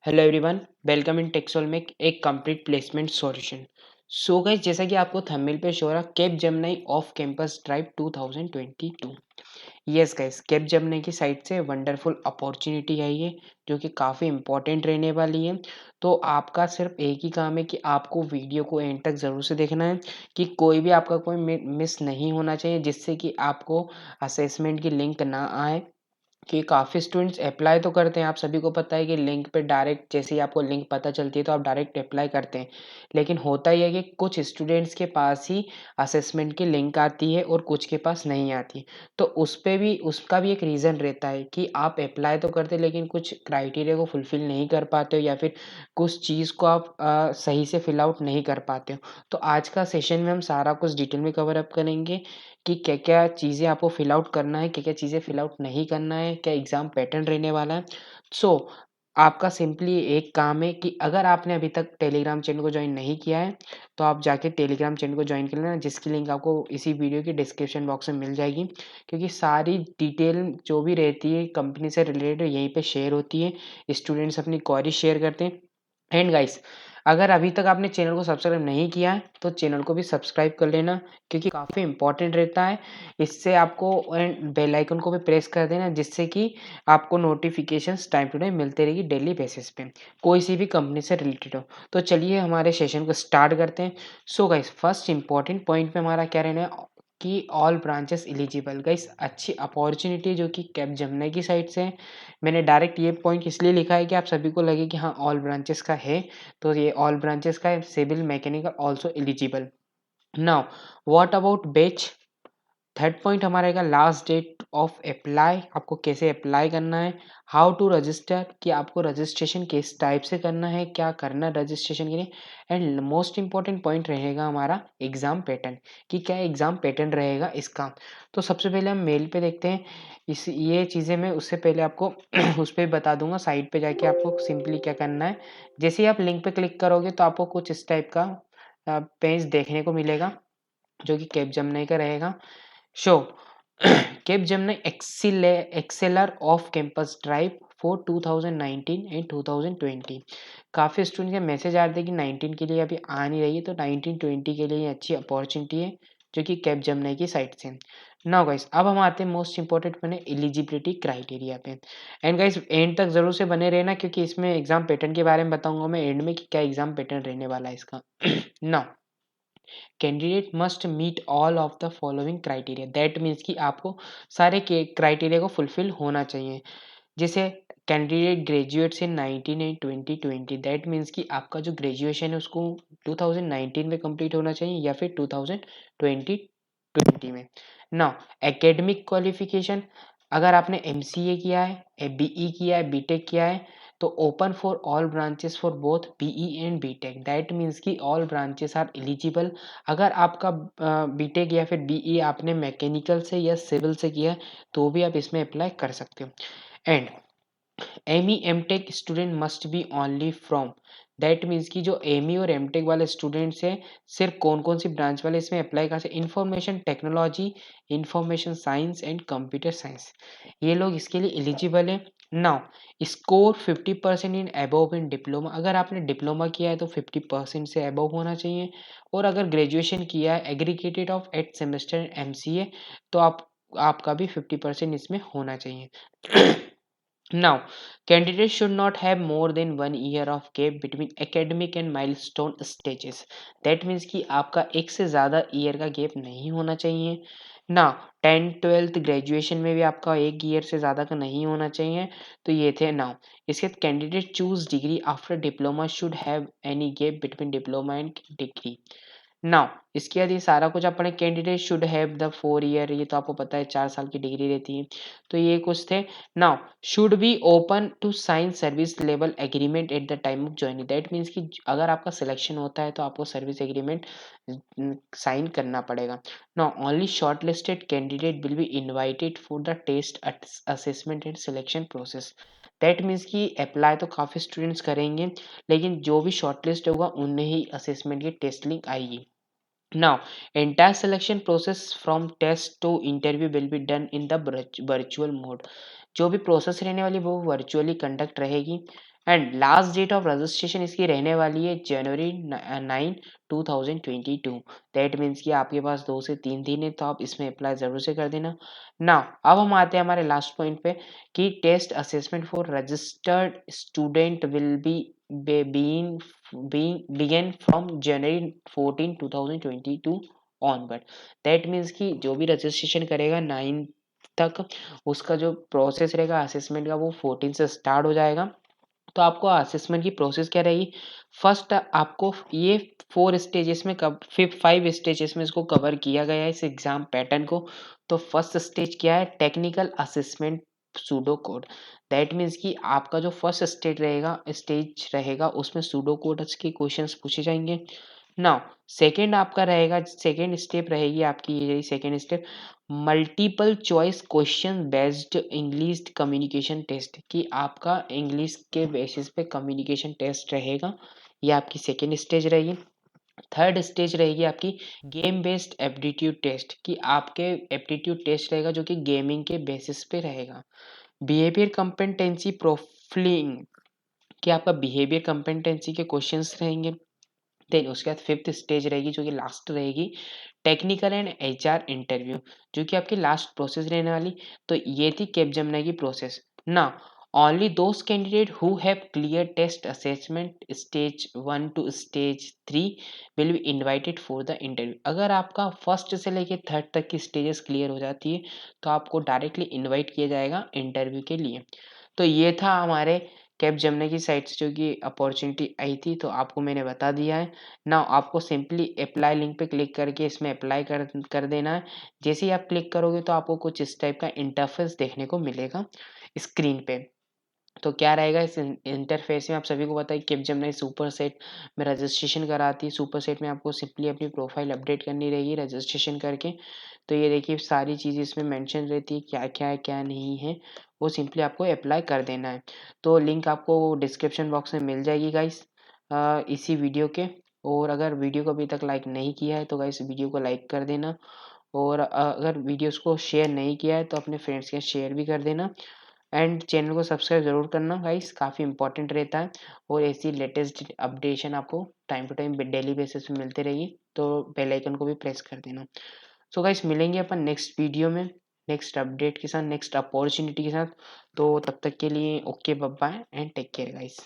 Hello everyone, welcome in टेक्सोलमेक एक complete placement solution. So guys, जैसा कि आपको थंबनेल पे शो रहा, Capgemini off campus drive 2022। Yes guys, Capgemini की साइड से वंडरफुल अपॉर्चुनिटी है ये, जो कि काफ़ी इंपॉर्टेंट रहने वाली है। तो आपका सिर्फ एक ही काम है कि आपको वीडियो को एंड तक ज़रूर से देखना है, कि कोई भी आपका कोई मिस नहीं होना चाहिए, जिससे कि आपको असेसमेंट की लिंक ना आए। कि काफ़ी स्टूडेंट्स अप्लाई तो करते हैं, आप सभी को पता है कि लिंक पे डायरेक्ट जैसे ही आपको लिंक पता चलती है तो आप डायरेक्ट अप्लाई करते हैं। लेकिन होता ही है कि कुछ स्टूडेंट्स के पास ही असेसमेंट की लिंक आती है और कुछ के पास नहीं आती। तो उस पे भी उसका भी एक रीज़न रहता है कि आप अप्लाई तो करते लेकिन कुछ क्राइटेरिया को फुलफ़िल नहीं कर पाते हो, या फिर कुछ चीज़ को आप सही से फिल आउट नहीं कर पाते हो। तो आज का सेशन में हम सारा कुछ डिटेल में कवर अप करेंगे कि क्या-क्या चीज़ें आपको फिल आउट करना है, क्या-क्या चीज़ें फिल आउट नहीं करना है, क्या एग्ज़ाम पैटर्न रहने वाला है। सो आपका सिंपली एक काम है कि अगर आपने अभी तक टेलीग्राम चैनल को जॉइन नहीं किया है, तो आप जाके टेलीग्राम चैनल को जॉइन कर लेना, जिसकी लिंक आपको इसी वीडियो की डिस्क्रिप्शन बॉक्स में मिल जाएगी। क्योंकि सारी डिटेल जो भी रहती है कंपनी से रिलेटेड यहीं पे शेयर होती है। स्टूडेंट्स अपनी क्वेरी शेयर करते हैं। एंड गाइस, अगर अभी तक आपने चैनल को सब्सक्राइब नहीं किया है, तो चैनल को भी सब्सक्राइब कर लेना, क्योंकि काफ़ी इंपॉर्टेंट रहता है। इससे आपको एंड बेल आइकन को भी प्रेस कर देना, जिससे कि आपको नोटिफिकेशंस टाइम टू टाइम मिलते रहेगी डेली बेसिस पे, कोई सी भी कंपनी से रिलेटेड हो। तो चलिए हमारे सेशन को स्टार्ट करते हैं। So guys, first important point पे हमारा क्या रहना है कि ऑल ब्रांचेस एलिजिबल। गाइस, अच्छी अपॉर्चुनिटी जो कि कैप जमुना की साइड से है। मैंने डायरेक्ट ये पॉइंट इसलिए लिखा है कि आप सभी को लगे कि हाँ, ऑल ब्रांचेस का है। तो ये ऑल ब्रांचेस का है, civil mechanical also eligible. Now what about batch? Third point हमारा रहेगा लास्ट डेट ऑफ अप्लाई, आपको कैसे अप्लाई करना है। हाउ टू रजिस्टर, कि आपको रजिस्ट्रेशन किस टाइप से करना है, क्या करना है रजिस्ट्रेशन के लिए। एंड मोस्ट इंपॉर्टेंट पॉइंट रहेगा हमारा एग्जाम पैटर्न, कि क्या एग्जाम पैटर्न रहेगा इसका। तो सबसे पहले हम मेल पे देखते हैं। इस ये चीज़ें मैं उससे पहले आपको उस पर बता दूंगा। साइट पे जाके आपको सिंपली क्या करना है, जैसे ही आप लिंक पे क्लिक करोगे तो आपको कुछ इस टाइप का पेज देखने को मिलेगा, जो कि कैप जेमिनी का रहेगा। Show Capgemini exceller off campus drive for 2019 and 2020। काफ़ी स्टूडेंट के मैसेज आ रहे थे कि 19 के लिए अभी आ नहीं रही है, तो 19-20 के लिए ये अच्छी अपॉर्चुनिटी है, जो कि कैपजेमिनी की साइड से। नाउ गाइस, अब हम आते हैं मोस्ट इंपॉर्टेंट बने एलिजिबिलिटी क्राइटेरिया पे। एंड गाइस, एंड तक जरूर से बने रहना, क्योंकि इसमें एग्जाम पैटर्न के बारे में बताऊंगा मैं एंड में कि क्या एग्जाम पैटर्न रहने वाला है इसका। Now candidate must meet all of the following criteria. That means कि आपको सारे के क्राइटेरिया को फुलफिल होना चाहिए। जैसे candidate graduates in 19 and 2020। That means कि आपका जो ग्रेजुएशन है उसको 2019 में कंप्लीट होना चाहिए, या फिर 2020 में। ना एकेडमिक क्वालिफिकेशन, अगर आपने एमसीए किया है, बीई किया है, बीटेक किया है, तो open for all branches for both BE and BTech. That means कि ऑल ब्रांचेस आर एलिजिबल। अगर आपका बीटेक या फिर बीई आपने मैकेनिकल से या सिविल से किया है, तो भी आप इसमें अप्लाई कर सकते हो। And ME MTech student must be only from. That means कि जो एमई और एमटेक वाले स्टूडेंट्स हैं, सिर्फ कौन कौन सी ब्रांच वाले इसमें अप्लाई कर सकते, information technology, information science and computer science, ये लोग इसके लिए एलिजिबल है। Now score 50% in above in diploma. अगर आपने डिप्लोमा किया है तो 50% से अबव होना चाहिए। और अगर ग्रेजुएशन किया है एग्रीगेटेड ऑफ 8 सेमेस्टर एमसीए, तो आपका भी 50% इसमें होना चाहिए। Now, candidates should not have more than 1 year of gap between academic and milestone stages. That means कि आपका एक से ज़्यादा ईयर का गैप नहीं होना चाहिए ना। 10th 12th ग्रेजुएशन में भी आपका एक ईयर से ज़्यादा का नहीं होना चाहिए। तो ये थे नाउ। इसके बाद candidate choose degree after diploma should have any gap between diploma and degree. Now इसके बाद ये सारा कुछ अपने candidate should have the 4 year, ये तो आपको पता है 4 साल की डिग्री रहती है। तो ये कुछ थे। Now should be open to sign service level agreement at the time of joining. That means कि अगर आपका सिलेक्शन होता है तो आपको सर्विस एग्रीमेंट साइन करना पड़ेगा। Now only shortlisted candidate will be invited for the test assessment and selection process. That means कि अप्लाई तो काफ़ी स्टूडेंट्स करेंगे, लेकिन जो भी शॉर्ट लिस्ट होगा उन्हें ही असेसमेंट की टेस्ट लिंक आएगी। Now, entire selection process from test to interview will be done in the virtual mode. जो भी प्रोसेस रहने वाली वो वर्चुअली कंडक्ट रहेगी। And last date of registration इसकी रहने वाली है जनवरी 9 2022। दैट मीन्स कि आपके पास 2 से 3 दिन है, तो आप इसमें अप्लाई ज़रूर से कर देना। नाउ अब हम आते हैं हमारे लास्ट पॉइंट पे कि test assessment for registered student will be begin from January 14 2022 onward. That means कि जो भी रजिस्ट्रेशन करेगा 9 तक, उसका जो प्रोसेस रहेगा असेसमेंट का वो 14 से स्टार्ट हो जाएगा। तो आपको असेसमेंट की प्रोसेस क्या रहेगी? फर्स्ट आपको ये 4 स्टेजेस में कब फिर 5 स्टेजेस में इसको कवर किया गया है इस एग्जाम पैटर्न को। तो फर्स्ट स्टेज क्या है? Technical assessment pseudo code. That means कि आपका जो फर्स्ट स्टेज रहेगा उसमें सूडो कोड्स के क्वेश्चंस पूछे जाएंगे। नाउ सेकंड आपका रहेगा, सेकंड स्टेप रहेगी आपकी ये second step, multiple choice question based English communication test, कि आपका इंग्लिश के बेसिस पे कम्युनिकेशन टेस्ट रहेगा। ये आपकी सेकेंड स्टेज रहेगी। थर्ड स्टेज रहेगी आपकी गेम बेस्ड एप्टीट्यूड टेस्ट, कि आपके एप्टीट्यूड टेस्ट रहेगा जो कि गेमिंग के बेसिस पे रहेगा। बिहेवियर कंपेटेंसी प्रोफाइलिंग, कि आपका बिहेवियर कंपेटेंसी के क्वेश्चंस रहेंगे। देन उसके बाद फिफ्थ स्टेज रहेगी जो कि लास्ट रहेगी, टेक्निकल एंड एचआर इंटरव्यू, जो कि आपकी लास्ट प्रोसेस रहने वाली। तो ये थी कैपजेमिनी की प्रोसेस ना। Only those candidate who have clear test assessment stage 1 to stage 3 will be invited for the interview. अगर आपका फर्स्ट से लेके थर्ड तक की स्टेजेस क्लियर हो जाती है तो आपको डायरेक्टली इनवाइट किया जाएगा इंटरव्यू के लिए। तो ये था हमारे कैपजेमिनी की साइट से जो कि अपॉर्चुनिटी आई थी, तो आपको मैंने बता दिया है। नाउ आपको सिंपली अप्लाई लिंक पे क्लिक करके इसमें अप्लाई कर देना है। जैसे ही आप क्लिक करोगे तो आपको कुछ इस टाइप का इंटरफेस देखने को मिलेगा स्क्रीन पे। तो क्या रहेगा इस इंटरफेस में? आप सभी को पता है कैपजेमिनी सुपर सेट में रजिस्ट्रेशन कराती है। सुपर सेट में आपको सिंपली अपनी प्रोफाइल अपडेट करनी रहेगी रजिस्ट्रेशन करके। तो ये देखिए सारी चीज़ इसमें मेंशन रहती है, क्या क्या है क्या नहीं है, वो सिंपली आपको अप्लाई कर देना है। तो लिंक आपको डिस्क्रिप्शन बॉक्स में मिल जाएगी गाइस इसी वीडियो के। और अगर वीडियो को अभी तक लाइक नहीं किया है तो गाइस वीडियो को लाइक कर देना। और अगर वीडियोस को शेयर नहीं किया है तो अपने फ्रेंड्स के शेयर भी कर देना। एंड चैनल को सब्सक्राइब जरूर करना गाइस, काफ़ी इंपॉर्टेंट रहता है। और ऐसी लेटेस्ट अपडेशन आपको time to time daily basis पे मिलते रहेगी, तो बेल आइकन को भी प्रेस कर देना। सो गाइस मिलेंगे अपन नेक्स्ट वीडियो में, नेक्स्ट अपडेट के साथ, नेक्स्ट अपॉर्चुनिटी के साथ। तो तब तक के लिए okay bye and take care guys.